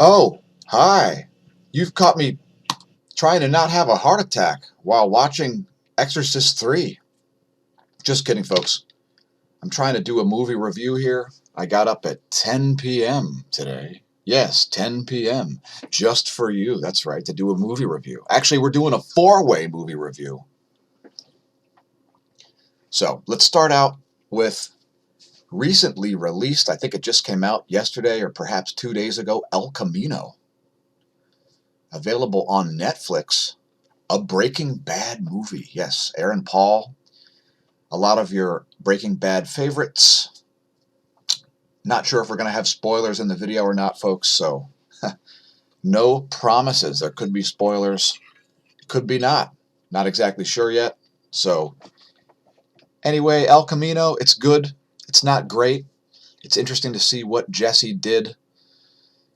Oh, hi. You've caught me trying to not have a heart attack while watching Exorcist 3. Just kidding, folks. I'm trying to do a movie review here. I got up at 10 p.m. today. Yes, 10 p.m. Just for you. That's right, to do a movie review. Actually, we're doing a four-way movie review. So let's start out with recently released, I think it just came out yesterday or perhaps 2 days ago, El Camino. Available on Netflix. A Breaking Bad movie. Yes, Aaron Paul. A lot of your Breaking Bad favorites. Not sure if we're going to have spoilers in the video or not, folks, so no promises. There could be spoilers. Could be not. Not exactly sure yet. So anyway, El Camino, it's good. It's not great. It's interesting to see what Jesse did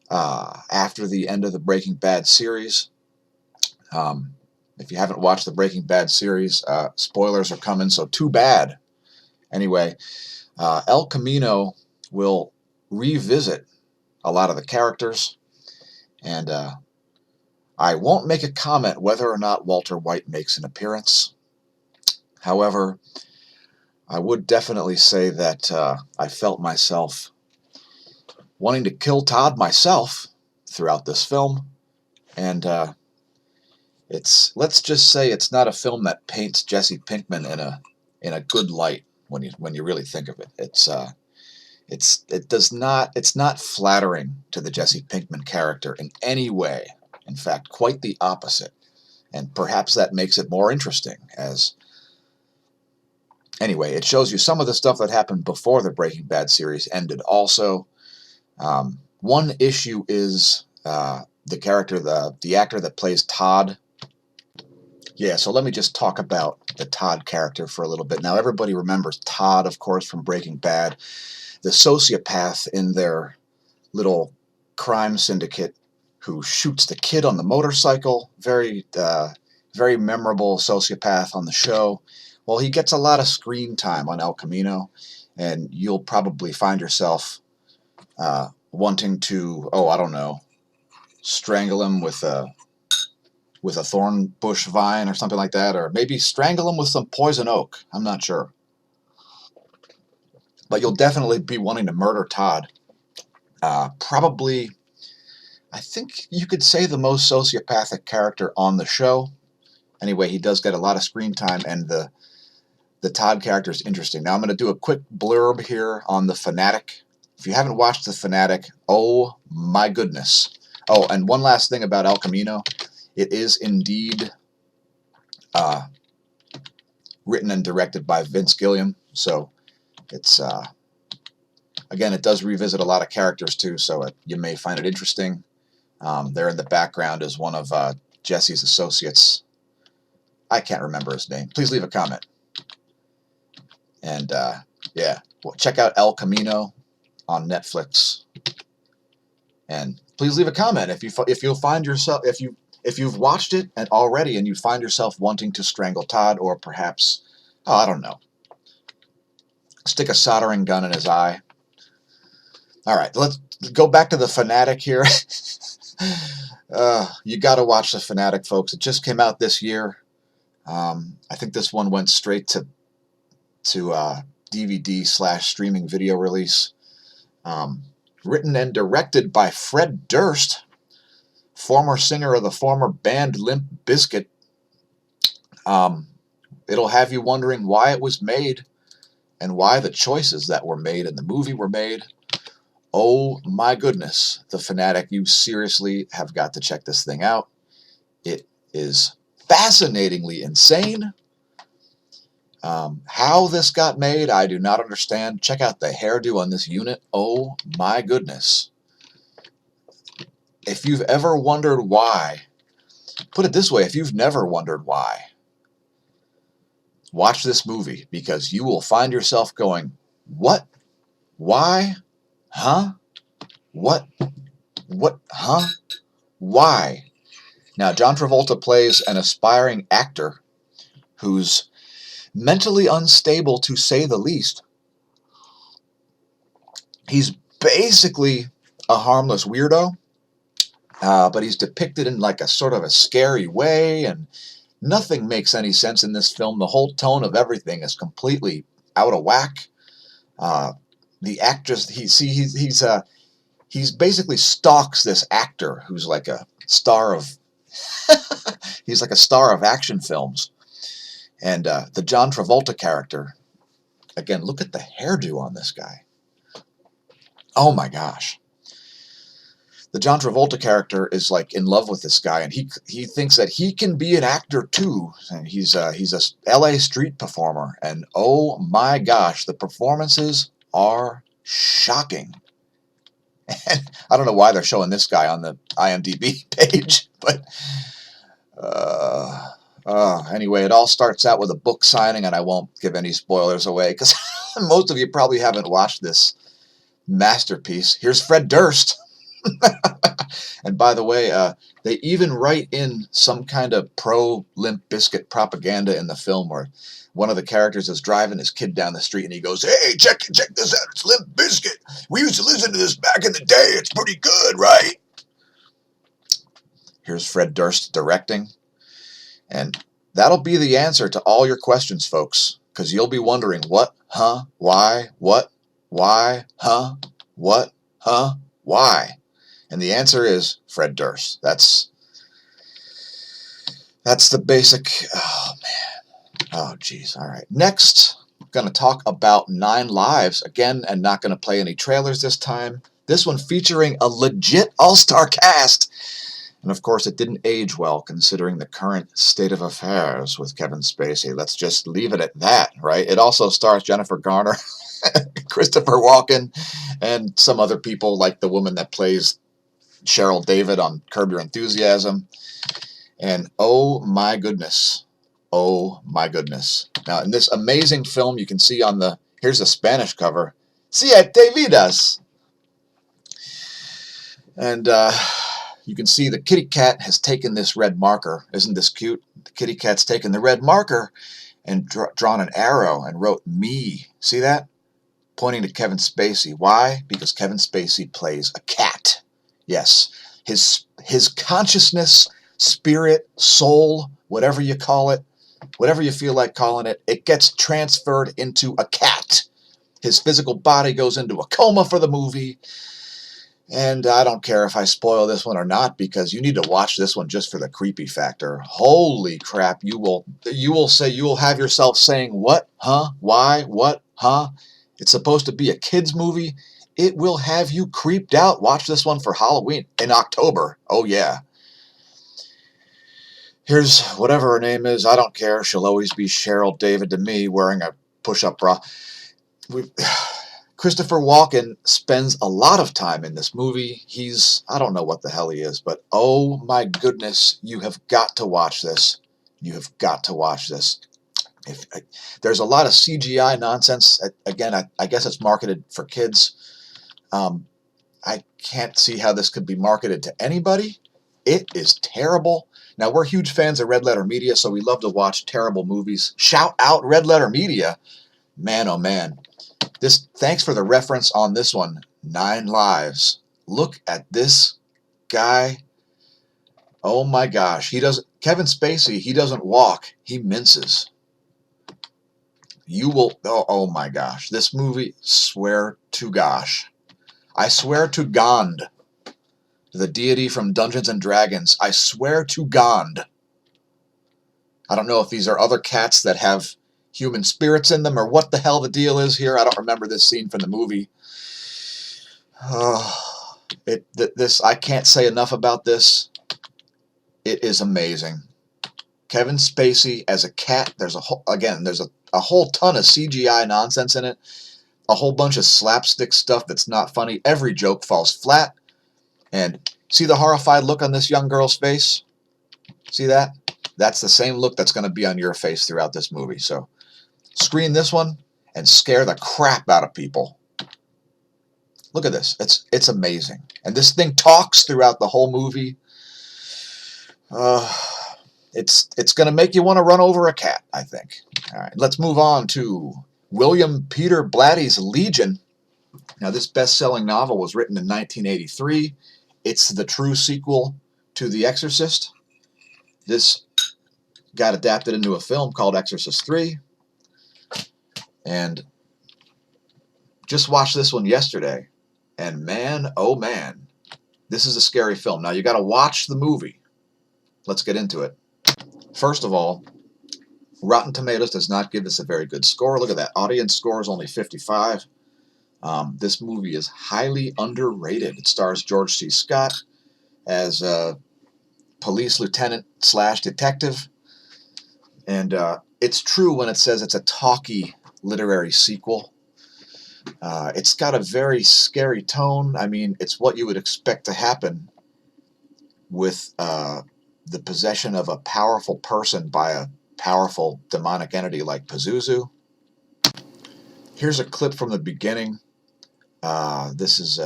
after the end of the Breaking Bad series. If you haven't watched the Breaking Bad series, spoilers are coming, so too bad. Anyway, El Camino will revisit a lot of the characters, and I won't make a comment whether or not Walter White makes an appearance. However, I would definitely say that I felt myself wanting to kill Todd myself throughout this film, and let's just say it's not a film that paints Jesse Pinkman in a good light when you really think of it. It's not flattering to the Jesse Pinkman character in any way. In fact, quite the opposite. And perhaps that makes it more interesting. Anyway, it shows you some of the stuff that happened before the Breaking Bad series ended. Also, one issue is the character, the actor that plays Todd. Yeah, so let me just talk about the Todd character for a little bit. Now, everybody remembers Todd, of course, from Breaking Bad, the sociopath in their little crime syndicate who shoots the kid on the motorcycle. Very memorable sociopath on the show. Well, he gets a lot of screen time on El Camino, and you'll probably find yourself wanting to, oh, I don't know, strangle him with a thorn bush vine or something like that, or maybe strangle him with some poison oak. I'm not sure. But you'll definitely be wanting to murder Todd. Probably, I think you could say the most sociopathic character on the show. Anyway, he does get a lot of screen time, and the Todd character is interesting. Now I'm going to do a quick blurb here on The Fanatic. If you haven't watched The Fanatic, oh my goodness. Oh, and one last thing about El Camino. It is indeed written and directed by Vince Gilliam, so it's again, it does revisit a lot of characters too, so you may find it interesting. There in the background is one of Jesse's associates. I can't remember his name. Please leave a comment. And yeah, well, check out El Camino on Netflix. And please leave a comment if you'll find yourself if you've watched it and already and you find yourself wanting to strangle Todd, or perhaps, oh, I don't know, stick a soldering gun in his eye. All right, let's go back to The Fanatic here. You got to watch The Fanatic, folks. It just came out this year. I think this one went straight to DVD/streaming video release. Written and directed by Fred Durst, former singer of the former band Limp Bizkit. It'll have you wondering why it was made and why the choices that were made in the movie were made. Oh my goodness, The Fanatic, you seriously have got to check this thing out. It is fascinatingly insane. How this got made, I do not understand. Check out the hairdo on this unit. Oh my goodness. If you've ever wondered why, put it this way, if you've never wondered why, watch this movie, because you will find yourself going, what? Why? Huh? What? What? Huh? Why? Now, John Travolta plays an aspiring actor who's mentally unstable, to say the least. He's basically a harmless weirdo, but he's depicted in like a sort of a scary way, and nothing makes any sense in this film. The whole tone of everything is completely out of whack. The actress, he's basically stalks this actor who's like a star of he's like a star of action films, and the John Travolta character. Again, look at the hairdo on this guy. Oh my gosh. The John Travolta character is like in love with this guy, and he thinks that he can be an actor too. And he's a LA street performer, and oh my gosh, the performances are shocking. And I don't know why they're showing this guy on the IMDb page, but anyway, it all starts out with a book signing, and I won't give any spoilers away because most of you probably haven't watched this masterpiece. Here's Fred Durst. And by the way, they even write in some kind of pro-Limp Bizkit propaganda in the film where one of the characters is driving his kid down the street and he goes, "Hey, check this out. It's Limp Bizkit. We used to listen to this back in the day. It's pretty good, right?" Here's Fred Durst directing. And that'll be the answer to all your questions, folks, because you'll be wondering what, huh, why, what, why, huh, what, huh, why. And the answer is Fred Durst. That's the basic. Oh man. Oh geez. All right. Next, I'm going to talk about 9 Lives again, and not going to play any trailers this time. This one featuring a legit all-star cast. And of course, it didn't age well considering the current state of affairs with Kevin Spacey. Let's just leave it at that, right? It also stars Jennifer Garner, Christopher Walken, and some other people like the woman that plays Cheryl David on Curb Your Enthusiasm. And oh my goodness. Oh my goodness. Now, in this amazing film, you can see on the, here's the Spanish cover, Siete Vidas. And you can see the kitty cat has taken this red marker. Isn't this cute? The kitty cat's taken the red marker and drawn an arrow and wrote me. See that? Pointing to Kevin Spacey. Why? Because Kevin Spacey plays a cat. Yes. His consciousness, spirit, soul, whatever you call it, whatever you feel like calling it, it gets transferred into a cat. His physical body goes into a coma for the movie. And I don't care if I spoil this one or not, because you need to watch this one just for the creepy factor. Holy crap, you will have yourself saying, what, huh, why, what, huh? It's supposed to be a kid's movie. It will have you creeped out. Watch this one for Halloween in October. Oh yeah. Here's whatever her name is. I don't care. She'll always be Cheryl David to me, wearing a push-up bra. Christopher Walken spends a lot of time in this movie. I don't know what the hell he is, but oh my goodness, you have got to watch this. You have got to watch this. There's a lot of CGI nonsense. Again, I guess it's marketed for kids. I can't see how this could be marketed to anybody. It is terrible. Now, we're huge fans of Red Letter Media, so we love to watch terrible movies. Shout out Red Letter Media. Man, oh man. Thanks for the reference on this one, 9 Lives. Look at this guy. Oh my gosh. Kevin Spacey, he doesn't walk, he minces. Oh my gosh. This movie, swear to gosh. I swear to Gond, the deity from Dungeons and Dragons. I swear to Gond. I don't know if these are other cats that have human spirits in them or what the hell the deal is here. I don't remember this scene from the movie. I can't say enough about this. It is amazing. Kevin Spacey as a cat. There's a whole ton of CGI nonsense in it. A whole bunch of slapstick stuff that's not funny. Every joke falls flat. And see the horrified look on this young girl's face? See that? That's the same look that's going to be on your face throughout this movie. So screen this one and scare the crap out of people. Look at this. It's amazing. And this thing talks throughout the whole movie. It's going to make you want to run over a cat, I think. All right, let's move on to William Peter Blatty's Legion. Now, this best-selling novel was written in 1983. It's the true sequel to The Exorcist. This got adapted into a film called Exorcist 3. And just watched this one yesterday. And man, oh man, this is a scary film. Now you got to watch the movie. Let's get into it. First of all, Rotten Tomatoes does not give this a very good score. Look at that. Audience score is only 55. This movie is highly underrated. It stars George C. Scott as a police lieutenant / detective. And it's true when it says it's a talky literary sequel. It's got a very scary tone. I mean, it's what you would expect to happen with the possession of a powerful person by a powerful demonic entity like Pazuzu. Here's a clip from the beginning. This is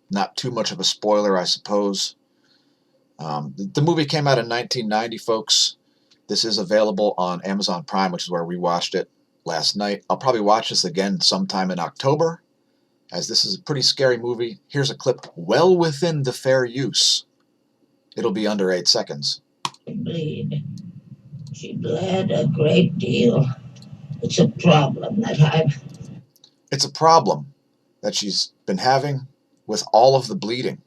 not too much of a spoiler, I suppose. The movie came out in 1990, folks. This is available on Amazon Prime, which is where we watched it last night. I'll probably watch this again sometime in October, as this is a pretty scary movie. Here's a clip well within the fair use. It'll be under 8 seconds. She bled a great deal. It's a problem that she's been having with all of the bleeding.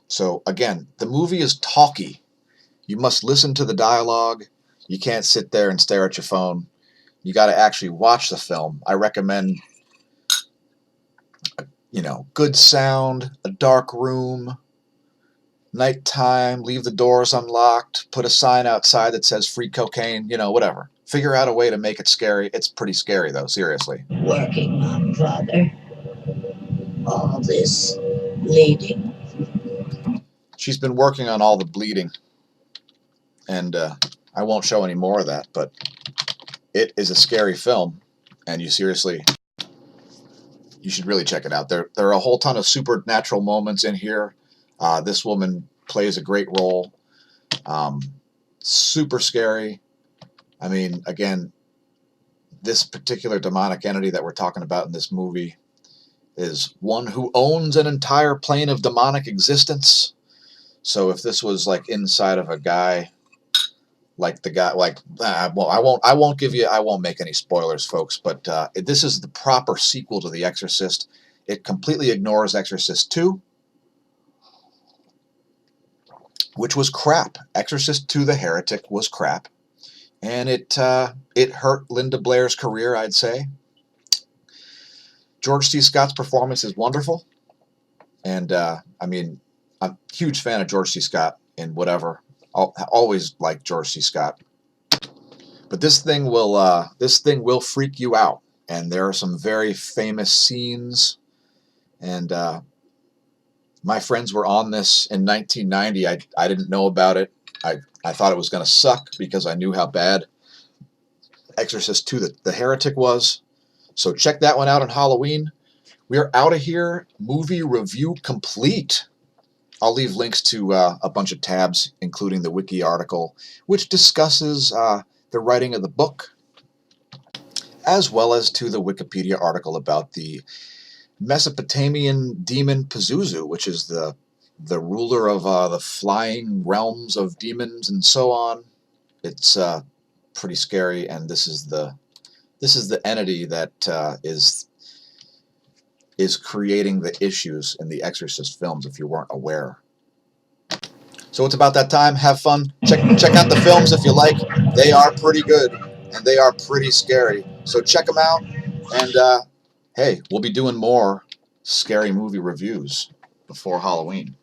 So again, the movie is talky. You must listen to the dialogue. You can't sit there and stare at your phone. You got to actually watch the film. I recommend, good sound, a dark room, nighttime, leave the doors unlocked, put a sign outside that says free cocaine, whatever. Figure out a way to make it scary. It's pretty scary, though, seriously. Working on, Father. All this bleeding. She's been working on all the bleeding. And I won't show any more of that, but it is a scary film. And you should really check it out. There are a whole ton of supernatural moments in here. This woman plays a great role. Super scary. I mean, again, this particular demonic entity that we're talking about in this movie is one who owns an entire plane of demonic existence. So if this was like inside of a guy, like the guy, I won't make any spoilers, folks, but this is the proper sequel to The Exorcist. It completely ignores Exorcist 2, which was crap. Exorcist 2 the Heretic was crap. And it hurt Linda Blair's career, I'd say. George C. Scott's performance is wonderful. And, I'm a huge fan of George C. Scott in whatever. I'll always like George C. Scott. But this thing will freak you out. And there are some very famous scenes. And my friends were on this in 1990. I didn't know about it. I thought it was going to suck because I knew how bad Exorcist 2 the Heretic was. So check that one out on Halloween. We are out of here. Movie review complete. I'll leave links to a bunch of tabs, including the wiki article, which discusses the writing of the book, as well as to the Wikipedia article about the Mesopotamian demon Pazuzu, which is the ruler of the flying realms of demons and so on. It's pretty scary, and this is the entity that is creating the issues in the Exorcist films, if you weren't aware. So it's about that time. Have fun. Check out the films if you like. They are pretty good, and they are pretty scary. So check them out, and hey, we'll be doing more scary movie reviews before Halloween.